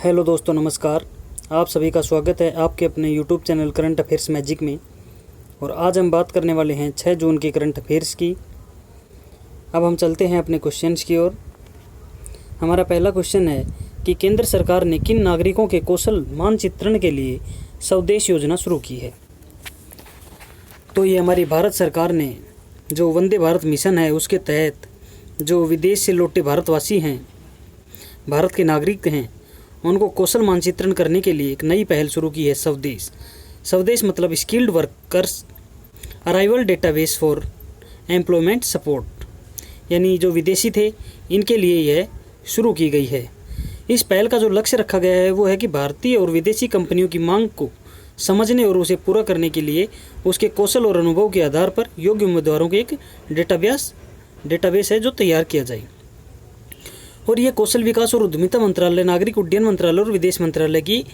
Hello दोस्तों, नमस्कार। आप सभी का स्वागत है आपके अपने YouTube channel current affairs magic में। और आज हम बात करने वाले हैं 6 जून की करंट अफेयर्स की। अब हम चलते हैं अपने क्वेश्चंस की ओर। हमारा पहला क्वेश्चन है कि केंद्र सरकार ने किन नागरिकों के कौशल मानचित्रण के लिए स्वदेश योजना शुरू की है। तो ये हमारी भारत सरकार ने जो वंदे भारत मिशन है उसके तहत जो विदेश से लौटे भारतवासी हैं, भारत के नागरिक हैं, उनको कौशल मानचित्रण करने के लिए एक नई पहल शुरू की है स्वदेश। स्वदेश मतलब skilled workers arrival database for employment support, यानी जो विदेशी थे इनके लिए यह शुरू की गई है। इस पहल का जो लक्ष्य रखा गया है वो है कि भारतीय और विदेशी कंपनियों की मांग को समझने और उसे पूरा करने के लिए उसके कौशल और अनुभव के आधार पर योग्य उम्मीदवारों के एक डेटाबेस है जो तैयार किया जाए। और ये कौशल विकास और उद्यमिता मंत्रालय, नागरिक उड्डयन मंत्रालय और विदेश मंत्रालय की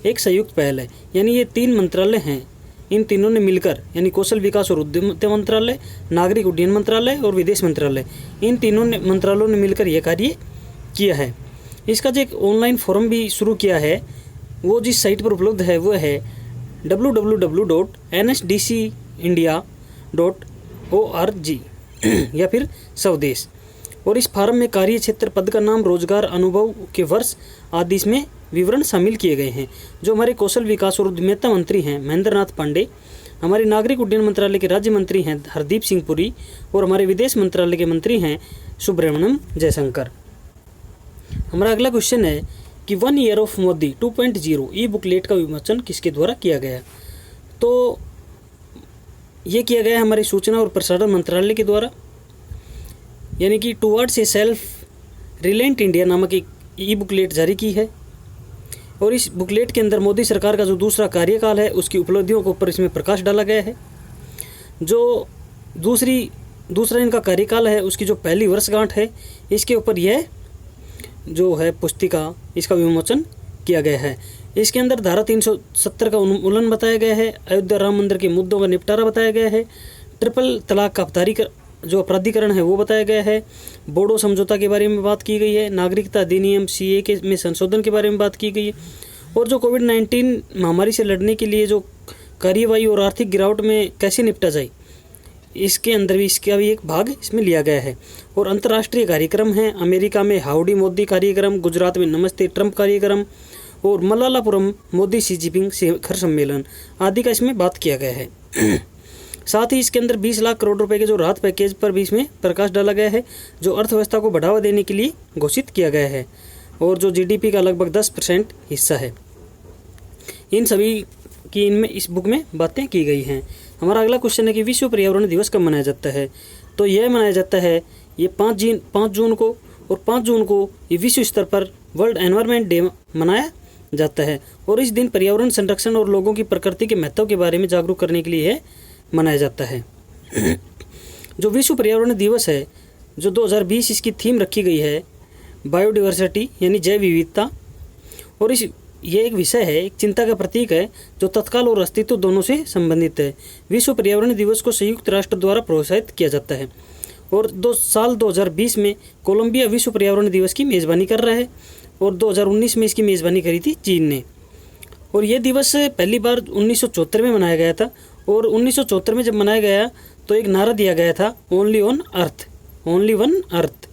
एक संयुक्त पहल है। यानी ये 3 मंत्रालय हैं, इन तीनों ने मिलकर, यानी कौशल विकास और उद्यमिता मंत्रालय, नागरिक उड्डयन मंत्रालय और विदेश मंत्रालय, इन तीनों ने मंत्रालयों ने मिलकर यह कार्य किया है। इसका जो एक ऑनलाइन फोरम भी शुरू किया है, वो जिस साइट पर उपलब्ध है वो है www.nsdcindia.org या फिर स्वदेश। और इस फार्म में कार्य क्षेत्र, पद का नाम, रोजगार, अनुभव के वर्ष आदि इसमें विवरण शामिल किए गए हैं। जो हमारे कौशल विकास और उद्यमिता मंत्री हैं महेंद्र नाथ पांडे, हमारे नागरिक उड्डयन मंत्रालय के राज्य मंत्री हैं हरदीप सिंह पुरी, और हमारे विदेश मंत्रालय के मंत्री हैं सुब्रमण्यम जयशंकर। हमारा अगला क्वेश्चन है कि 1 year of Modi 2.0 E booklet का विमोचन किसके द्वारा किया गया। तो ये किया गया हमारे सूचना और प्रसारण मंत्रालय के द्वारा, यानी कि towards a self reliant India नामक एक ई बुकलेट जारी की है। और इस बुकलेट के अंदर मोदी सरकार का जो दूसरा कार्यकाल है उसकी उपलब्धियों के ऊपर इसमें प्रकाश डाला गया है। जो दूसरा इनका कार्यकाल है उसकी जो पहली वर्षगांठ है इसके ऊपर यह जो है पुस्तिका, इसका विमोचन किया गया है। इसके अंदर धारा 370 का उल्लंघन बताया गया है, अयोध्या राम मंदिर के मुद्दों का निपटारा बताया गया है, ट्रिपल तलाक का जो अपराधीकरण है वो बताया गया है, बोडो समझौता के बारे में बात की गई है, नागरिकता अधिनियम CA के में संशोधन के बारे में बात की गई है, और जो कोविड-19 महामारी से लड़ने के लिए जो कार्यवाही और आर्थिक गिरावट में कैसे निपटा जाए इसके अंदर भी इसका भी एक भाग इसमें लिया गया है। और अंतर्राष्ट्रीय कार्यक्रम हैं, अमेरिका में हाउडी मोदी कार्यक्रम, गुजरात में नमस्ते ट्रंप कार्यक्रम, और मलालापुरम मोदी शी जिनपिंग शिखर सम्मेलन आदि का इसमें बात किया गया है। साथ ही इसके अंदर 20 लाख करोड़ रुपए के जो राहत पैकेज पर भी इसमें प्रकाश डाला गया है, जो अर्थव्यवस्था को बढ़ावा देने के लिए घोषित किया गया है, और जो GDP का लगभग 10% हिस्सा है। इन सभी की इनमें इस बुक में बातें की गई हैं। हमारा अगला क्वेश्चन है कि विश्व पर्यावरण दिवस कब मनाया जाता है। तो यह मनाया जाता है ये 5 जून को, और 5 जून को ये विश्व स्तर पर वर्ल्ड एनवायरनमेंट डे मनाया जाता है। और इस दिन पर्यावरण संरक्षण और लोगों की प्रकृति के महत्व के बारे में जागरूक करने के लिए मनाया जाता है। जो विश्व पर्यावरण दिवस है, जो 2020 इसकी थीम रखी गई है बायोडाइवर्सिटी, यानी जैव विविधता। और ये एक विषय है, एक चिंता का प्रतीक है जो तत्काल और अस्तित्व दोनों से संबंधित है। विश्व पर्यावरण दिवस को संयुक्त राष्ट्र द्वारा प्रोत्साहित किया जाता है। और 2020 में कोलंबिया विश्व पर्यावरण दिवस की मेज़बानी कर रहा है, और 2019 में इसकी मेज़बानी करी थी चीन ने। और यह दिवस पहली बार 1974 में मनाया गया था। और 1974 में जब मनाया गया तो एक नारा दिया गया था, ओनली वन अर्थ।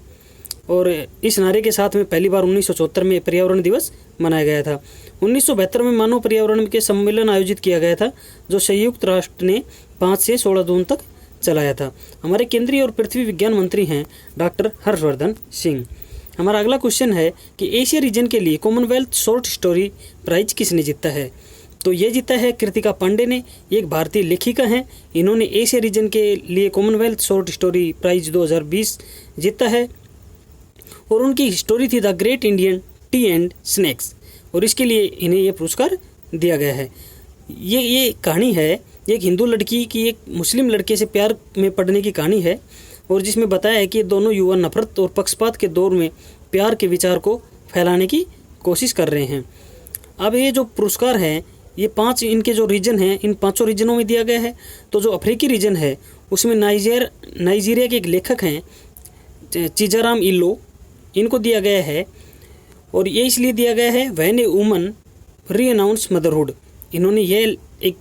और इस नारे के साथ में पहली बार 1974 में पर्यावरण दिवस मनाया गया था। 1972 में मानव पर्यावरण के सम्मेलन आयोजित किया गया था, जो संयुक्त राष्ट्र ने 5 से 16 जून तक चलाया था। हमारे केंद्रीय और पृथ्वी विज्ञान मंत्री हैं डॉक्टर हर्षवर्धन सिंह। हमारा अगला क्वेश्चन है कि एशिया रीजन के लिए कॉमनवेल्थ शॉर्ट स्टोरी प्राइज किसने जीता है। तो ये जीता है कृतिका पांडे ने, एक भारतीय लेखिका हैं। इन्होंने एशिया रीजन के लिए कॉमनवेल्थ शॉर्ट स्टोरी प्राइज 2020 जीता है, और उनकी स्टोरी थी the great Indian T and snacks, और इसके लिए इन्हें यह पुरस्कार दिया गया है। ये कहानी है एक हिंदू लड़की की एक मुस्लिम लड़के से प्यार में पड़ने की कहानी है, और जिसमें बताया है कि दोनों युवा नफरत और पक्षपात के दौर में प्यार के विचार को फैलाने की कोशिश कर रहे हैं। अब ये जो पुरस्कार है ये 5 इनके जो रीजन हैं, इन 5 रीजनों में दिया गया है। तो जो अफ्रीकी रीजन है उसमें नाइजीरिया के एक लेखक हैं चिजाराम इल्लो, इनको दिया गया है। और ये इसलिए दिया गया है व्हेन ए वुमन रीअनाउंस मदरहुड। इन्होंने ये एक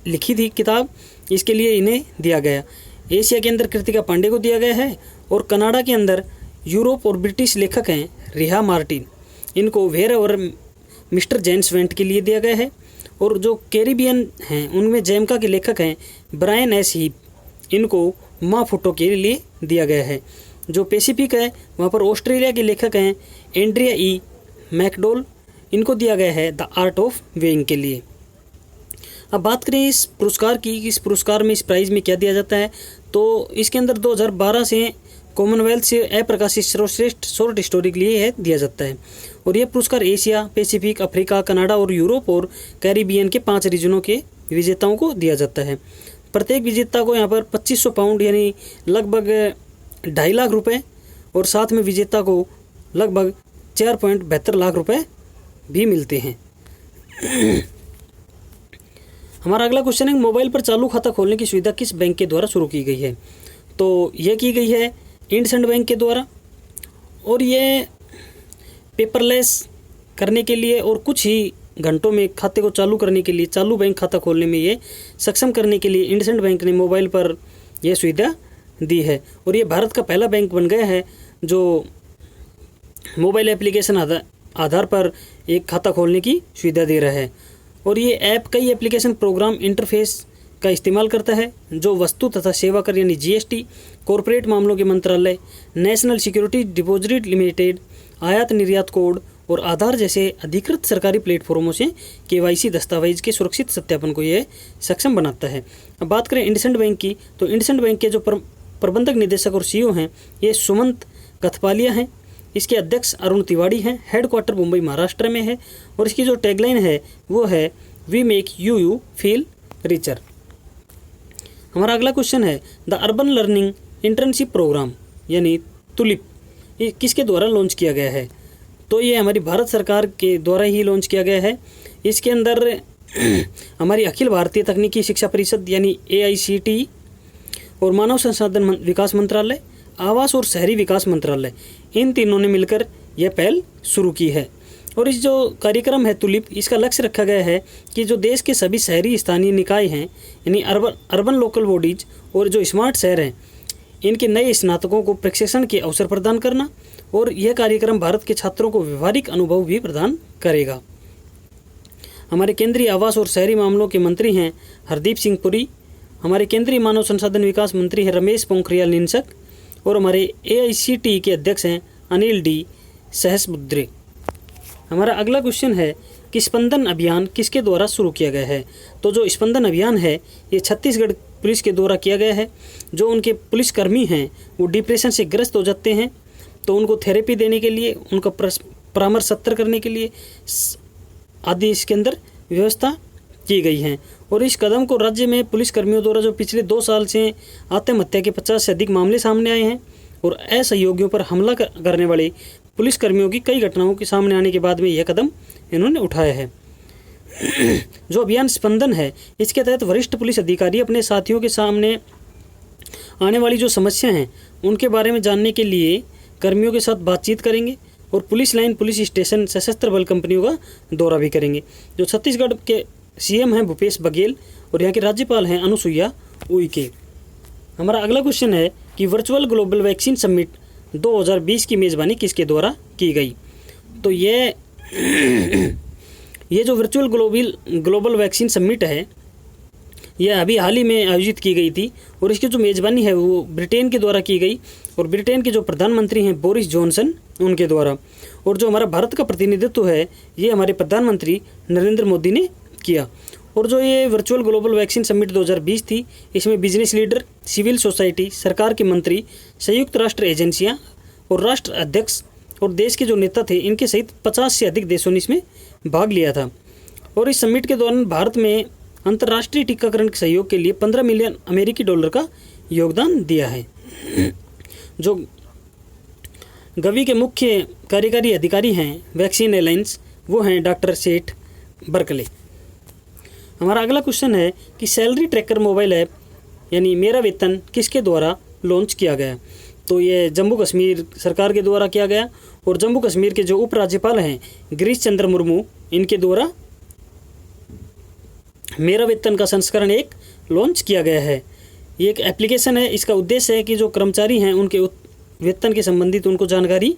लिखी थी किताब, इसके लिए इन्हें दिया गया। एशिया के अंदर कृतिका पांडे को दिया गया है और कनाडा के अंदर यूरोप और ब्रिटिश लेखक हैं रिहा मार्टिन, इनको वेयर और मिस्टर जेम्स वेंट के लिए दिया गया है। और जो कैरिबियन हैं उनमें जैमका के लेखक हैं ब्रायन एस हीप, इनको माँ फुटो के लिए दिया गया है। जो पैसिफिक है वहाँ पर ऑस्ट्रेलिया के लेखक हैं एंड्रिया ई मैकडोल, इनको दिया गया है द आर्ट ऑफ वेइंग के लिए। अब बात करें इस पुरस्कार की, इस पुरस्कार में, इस प्राइज़ में क्या दिया जाता है, तो इसके अंदर 2012 से कॉमनवेल्थ से अप्रकाशित सर्वश्रेष्ठ शॉर्ट स्टोरी के लिए है दिया जाता है। और यह पुरस्कार एशिया, पैसिफिक, अफ्रीका, कनाडा और यूरोप और कैरिबियन के 5 रीजनों के विजेताओं को दिया जाता है। प्रत्येक विजेता को यहाँ पर 2500 पाउंड यानी लगभग 2.5 लाख रुपए और साथ में विजेता को लगभग 4.72 लाख रुपए भी मिलते हैं। हमारा अगला क्वेश्चन है, मोबाइल पर चालू खाता खोलने की सुविधा किस बैंक के द्वारा शुरू की गई है? तो यह की गई है इंडसइंड बैंक के द्वारा। और ये पेपरलेस करने के लिए और कुछ ही घंटों में खाते को चालू करने के लिए, चालू बैंक खाता खोलने में ये सक्षम करने के लिए इंडसइंड बैंक ने मोबाइल पर यह सुविधा दी है। और ये भारत का पहला बैंक बन गया है जो मोबाइल एप्लीकेशन आधार पर एक खाता खोलने की सुविधा दे रहा है। और ये ऐप कई एप्लीकेशन प्रोग्राम इंटरफेस का इस्तेमाल करता है जो वस्तु तथा सेवा कर यानी जीएसटी, कॉरपोरेट मामलों के मंत्रालय, नेशनल सिक्योरिटी डिपॉजिट लिमिटेड, आयात निर्यात कोड और आधार जैसे अधिकृत सरकारी प्लेटफॉर्मों से केवाईसी दस्तावेज के सुरक्षित सत्यापन को यह सक्षम बनाता है। अब बात करें इंडसइंड बैंक की, तो इंडसइंड बैंक के जो प्रबंधक निदेशक और सीईओ हैं ये सुमंत कथपालिया हैं। इसके अध्यक्ष अरुण तिवाड़ी हैं। हेडक्वार्टर मुंबई महाराष्ट्र में है। और इसकी जो टैगलाइन है वो है we make you feel richer. हमारा अगला क्वेश्चन है, the urban learning internship programme यानी तुलिप, ये किसके द्वारा लॉन्च किया गया है? तो ये हमारी भारत सरकार के द्वारा ही लॉन्च किया गया है। इसके अंदर हमारी अखिल भारतीय तकनीकी शिक्षा परिषद यानी AICTE और मानव संसाधन विकास मंत्रालय, आवास और शहरी विकास मंत्रालय, इन तीनों ने मिलकर यह पहल शुरू की है। और इस जो कार्यक्रम है तुलिप, इसका लक्ष्य रखा गया है कि जो देश के सभी शहरी स्थानीय निकाय हैं यानी अर्बन लोकल बॉडीज और जो स्मार्ट शहर हैं, इनके नए स्नातकों को प्रशिक्षण के अवसर प्रदान करना। और यह कार्यक्रम भारत के छात्रों को व्यवहारिक अनुभव भी प्रदान करेगा। हमारे केंद्रीय आवास और शहरी मामलों के मंत्री हैं हरदीप सिंह पुरी, हमारे केंद्रीय मानव संसाधन विकास मंत्री हैं रमेश पोखरियाल निशंक और हमारे AICTE के अध्यक्ष हैं अनिल डी सहस्रबुद्धे। हमारा अगला क्वेश्चन है कि स्पंदन अभियान किसके द्वारा शुरू किया गया है? तो जो स्पंदन अभियान है ये छत्तीसगढ़ पुलिस के द्वारा किया गया है। जो उनके पुलिसकर्मी हैं वो डिप्रेशन से ग्रस्त हो जाते हैं तो उनको थेरेपी देने के लिए, उनका परामर्श सत्र करने के लिए आदि इसके अंदर व्यवस्था की गई है। और इस कदम को राज्य में पुलिसकर्मियों द्वारा जो पिछले 2 साल से आत्महत्या के 50 से अधिक मामले सामने आए हैं और असहयोगियों पर हमला करने वाले पुलिसकर्मियों की कई घटनाओं के सामने आने के बाद में यह कदम इन्होंने उठाया है। जो अभियान स्पंदन है इसके तहत वरिष्ठ पुलिस अधिकारी अपने साथियों के सामने आने वाली जो समस्या हैं उनके बारे में जानने के लिए कर्मियों के साथ बातचीत करेंगे और पुलिस लाइन, पुलिस स्टेशन, सशस्त्र बल कंपनियों का दौरा भी करेंगे। जो छत्तीसगढ़ के CM हैं भूपेश बघेल और यहाँ के राज्यपाल हैं अनुसुईया उइके। हमारा अगला क्वेश्चन है कि वर्चुअल ग्लोबल वैक्सीन समिट 2020 की मेज़बानी किसके द्वारा की गई? तो ये जो वर्चुअल ग्लोबल वैक्सीन समिट है यह अभी हाल ही में आयोजित की गई थी और इसकी जो मेज़बानी है वो ब्रिटेन के द्वारा की गई और ब्रिटेन के जो प्रधानमंत्री हैं बोरिस जॉनसन उनके द्वारा। और जो हमारा भारत का प्रतिनिधित्व है ये हमारे प्रधानमंत्री नरेंद्र मोदी ने किया। और जो ये वर्चुअल ग्लोबल वैक्सीन समिट 2020 थी इसमें बिजनेस लीडर, सिविल सोसाइटी, सरकार के मंत्री, संयुक्त राष्ट्र एजेंसियां और राष्ट्र अध्यक्ष और देश के जो नेता थे इनके सहित 50 से अधिक देशों ने इसमें भाग लिया था। और इस समिट के दौरान भारत में अंतर्राष्ट्रीय टीकाकरण के सहयोग के लिए 15 मिलियन अमेरिकी डॉलर का योगदान दिया है। जो गवी के मुख्य कार्यकारी अधिकारी हैं वैक्सीन एलायंस वो हैं डॉक्टर सेठ बर्कले। हमारा अगला क्वेश्चन है कि सैलरी ट्रैकर मोबाइल ऐप यानी मेरा वेतन किसके द्वारा लॉन्च किया गया? तो ये जम्मू कश्मीर सरकार के द्वारा किया गया। और जम्मू कश्मीर के जो उपराज्यपाल हैं गिरीश चंद्र मुर्मू, इनके द्वारा मेरा वेतन का संस्करण एक लॉन्च किया गया है। ये एक एप्लीकेशन है। इसका उद्देश्य है कि जो कर्मचारी हैं उनके वेतन के संबंधित उनको जानकारी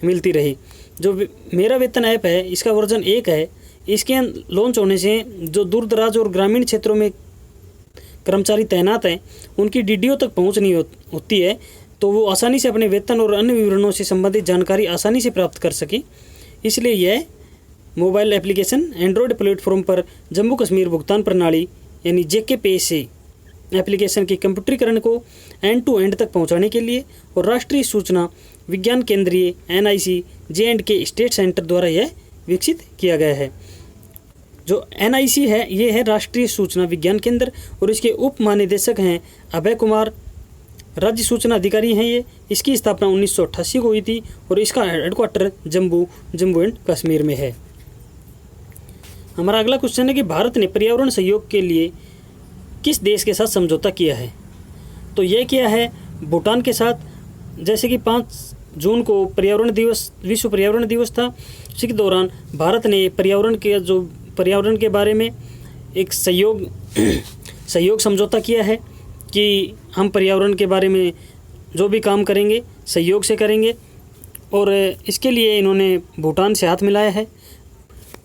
मिलती रहे। जो मेरा वेतन ऐप है इसका वर्जन 1 है। इसके लॉन्च होने से जो दूर दराज और ग्रामीण क्षेत्रों में कर्मचारी तैनात हैं उनकी डीडीओ तक पहुंच नहीं होती है, तो वो आसानी से अपने वेतन और अन्य विवरणों से संबंधित जानकारी आसानी से प्राप्त कर सके। इसलिए यह मोबाइल एप्लीकेशन एंड्रॉयड प्लेटफॉर्म पर जम्मू कश्मीर भुगतान प्रणाली यानी JK पे से एप्लीकेशन के कंप्यूटरीकरण को एंड टू एंड तक पहुंचाने के लिए और राष्ट्रीय सूचना विज्ञान केंद्रीय NIC J&K स्टेट सेंटर द्वारा यह विकसित किया गया है। जो NIC है ये है राष्ट्रीय सूचना विज्ञान केंद्र और इसके उप महानिदेशक हैं अभय कुमार, राज्य सूचना अधिकारी हैं ये। इसकी स्थापना 1988 को हुई थी और इसका हेडक्वार्टर जम्मू एंड कश्मीर में है। हमारा अगला क्वेश्चन है कि भारत ने पर्यावरण सहयोग के लिए किस देश के साथ समझौता किया है? तो यह किया है भूटान के साथ। जैसे कि 5 जून को विश्व पर्यावरण दिवस था, उसी के दौरान भारत ने पर्यावरण के बारे में एक सहयोग समझौता किया है कि हम पर्यावरण के बारे में जो भी काम करेंगे सहयोग से करेंगे। और इसके लिए इन्होंने भूटान से हाथ मिलाया है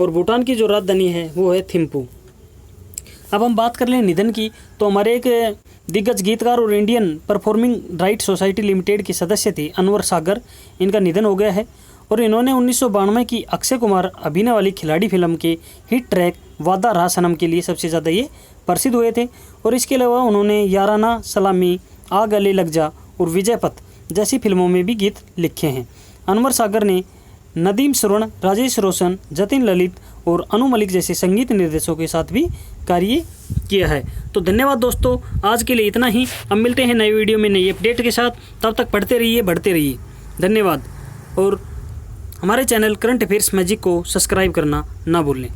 और भूटान की जो राजधानी है वो है थिम्पू। अब हम बात कर लें निधन की, तो हमारे एक दिग्गज गीतकार और Indian performing right society limited के सदस्य थे अनवर सागर, इनका निधन हो गया है। और इन्होंने 1992 की अक्षय कुमार अभिनय वाली खिलाड़ी फिल्म के हिट ट्रैक वादा रहा सनम के लिए सबसे ज़्यादा ये प्रसिद्ध हुए थे। और इसके अलावा उन्होंने याराना, सलामी, आ गले लग जा और विजय पथ जैसी फिल्मों में भी गीत लिखे हैं। अनवर सागर ने नदीम श्रवण, राजेश रोशन, जतिन ललित और अनु मलिक जैसे संगीत निर्देशकों के साथ भी कार्य किया है। तो धन्यवाद दोस्तों, आज के लिए इतना ही। अब मिलते हैं नए वीडियो में नई अपडेट के साथ। तब तक पढ़ते रहिए, बढ़ते रहिए। धन्यवाद। और हमारे चैनल करंट अफेयर्स मैजिक को सब्सक्राइब करना ना भूलें।